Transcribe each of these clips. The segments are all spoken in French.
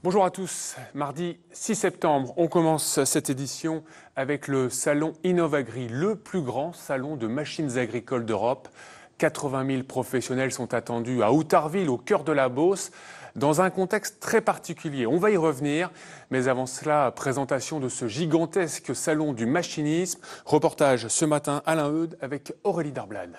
Bonjour à tous. Mardi 6 septembre, on commence cette édition avec le salon Innovagri, le plus grand salon de machines agricoles d'Europe. 80 000 professionnels sont attendus à Outarville, au cœur de la Beauce, dans un contexte très particulier. On va y revenir, mais avant cela, présentation de ce gigantesque salon du machinisme. Reportage ce matin, Alain Eudes avec Aurélie Darblade.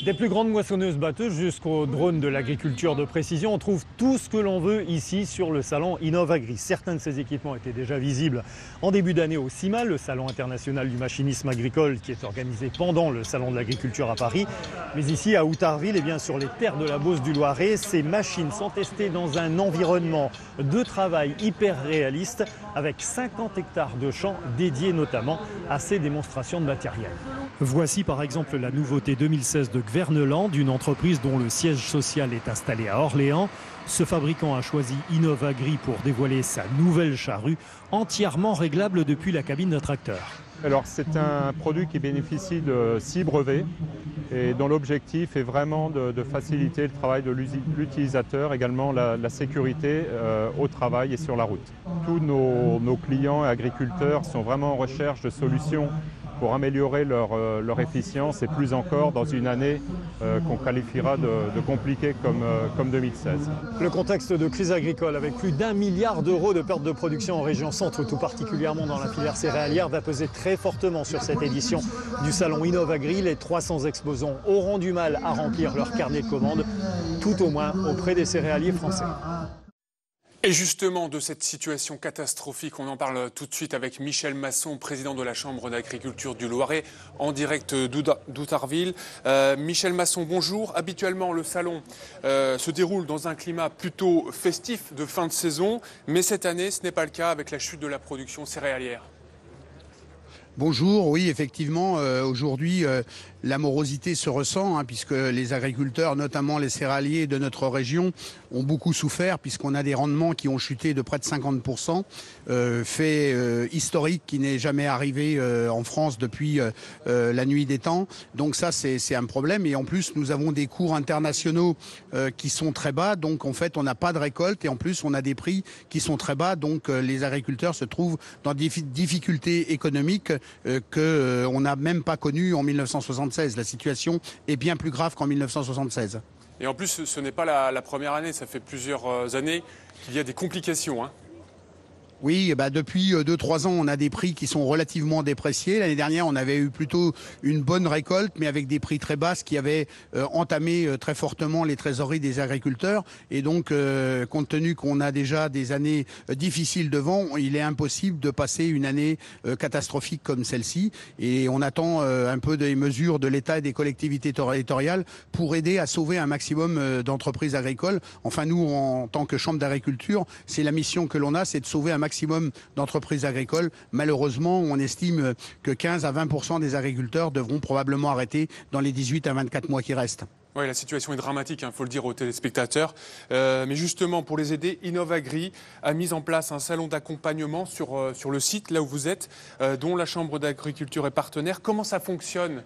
Des plus grandes moissonneuses-batteuses jusqu'aux drones de l'agriculture de précision, on trouve tout ce que l'on veut ici sur le salon Innovagri. Certains de ces équipements étaient déjà visibles en début d'année au CIMA, le salon international du machinisme agricole qui est organisé pendant le salon de l'agriculture à Paris. Mais ici à Outarville, sur les terres de la Beauce du Loiret, ces machines sont testées dans un environnement de travail hyper réaliste avec 50 hectares de champs dédiés notamment à ces démonstrations de matériel. Voici par exemple la nouveauté 2016 de Gverneland, une entreprise dont le siège social est installé à Orléans. Ce fabricant a choisi Innovagri pour dévoiler sa nouvelle charrue, entièrement réglable depuis la cabine d'un tracteur. Alors c'est un produit qui bénéficie de 6 brevets et dont l'objectif est vraiment de faciliter le travail de l'utilisateur, également la sécurité au travail et sur la route. Tous nos clients et agriculteurs sont vraiment en recherche de solutions pour améliorer leur efficience et plus encore dans une année qu'on qualifiera de compliquée comme 2016. Le contexte de crise agricole avec plus d'1 milliard d'euros de pertes de production en région centre, tout particulièrement dans la filière céréalière, va peser très fortement sur cette édition du salon Innovagri. Les 300 exposants auront du mal à remplir leur carnet de commandes, tout au moins auprès des céréaliers français. Et justement, de cette situation catastrophique, on en parle tout de suite avec Michel Masson, président de la Chambre d'agriculture du Loiret, en direct d'Outarville. Michel Masson, bonjour. Habituellement, le salon se déroule dans un climat plutôt festif de fin de saison, mais cette année, ce n'est pas le cas avec la chute de la production céréalière. Bonjour, oui, effectivement, aujourd'hui, la morosité se ressent, puisque les agriculteurs, notamment les céréaliers de notre région, ont beaucoup souffert, puisqu'on a des rendements qui ont chuté de près de 50%, fait historique qui n'est jamais arrivé en France depuis la nuit des temps. Donc ça, c'est un problème. Et en plus, nous avons des cours internationaux qui sont très bas. Donc en fait, on n'a pas de récolte. Et en plus, on a des prix qui sont très bas. Donc les agriculteurs se trouvent dans des difficultés économiques qu'on n'a même pas connues en 1976. La situation est bien plus grave qu'en 1976. Et en plus, ce n'est pas la première année, ça fait plusieurs années qu'il y a des complications. Oui, depuis 2-3 ans, on a des prix qui sont relativement dépréciés. L'année dernière, on avait eu plutôt une bonne récolte, mais avec des prix très bas, qui avaient entamé très fortement les trésoreries des agriculteurs. Et donc, compte tenu qu'on a déjà des années difficiles devant, il est impossible de passer une année catastrophique comme celle-ci. Et on attend un peu des mesures de l'État et des collectivités territoriales pour aider à sauver un maximum d'entreprises agricoles. Enfin, nous, en tant que Chambre d'agriculture, c'est la mission que l'on a, c'est de sauver un maximum d'entreprises agricoles. Malheureusement, on estime que 15 à 20% des agriculteurs devront probablement arrêter dans les 18 à 24 mois qui restent. Oui, la situation est dramatique, il faut le dire aux téléspectateurs. Mais justement, pour les aider, Innovagri a mis en place un salon d'accompagnement sur le site, là où vous êtes, dont la Chambre d'agriculture est partenaire. Comment ça fonctionne ?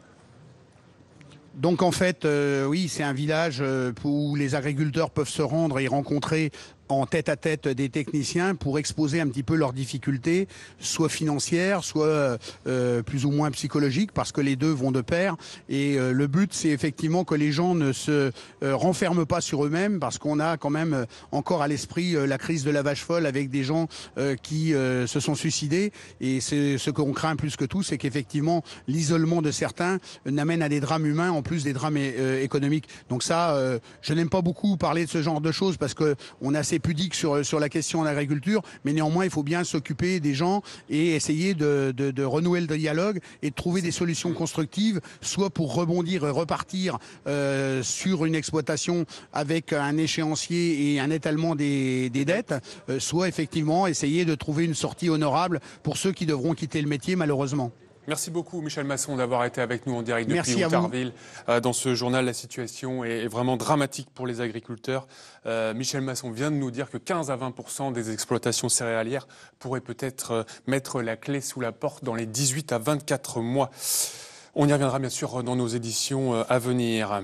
Donc en fait, oui, c'est un village où les agriculteurs peuvent se rendre et rencontrer en tête-à-tête des techniciens pour exposer un petit peu leurs difficultés, soit financières, soit plus ou moins psychologiques, parce que les deux vont de pair. Et le but, c'est effectivement que les gens ne se renferment pas sur eux-mêmes, parce qu'on a quand même encore à l'esprit la crise de la vache folle avec des gens qui se sont suicidés. Et c'est ce qu'on craint plus que tout, c'est qu'effectivement l'isolement de certains n'amène à des drames humains en plus des drames économiques. Donc ça, je n'aime pas beaucoup parler de ce genre de choses, parce que on est assez pudique sur la question de l'agriculture, mais néanmoins il faut bien s'occuper des gens et essayer de renouer le dialogue et de trouver des solutions constructives, soit pour rebondir et repartir sur une exploitation avec un échéancier et un étalement des dettes, soit effectivement essayer de trouver une sortie honorable pour ceux qui devront quitter le métier malheureusement. Merci beaucoup Michel Masson d'avoir été avec nous en direct depuis Outarville. Dans ce journal, la situation est vraiment dramatique pour les agriculteurs. Michel Masson vient de nous dire que 15 à 20% des exploitations céréalières pourraient peut-être mettre la clé sous la porte dans les 18 à 24 mois. On y reviendra bien sûr dans nos éditions à venir.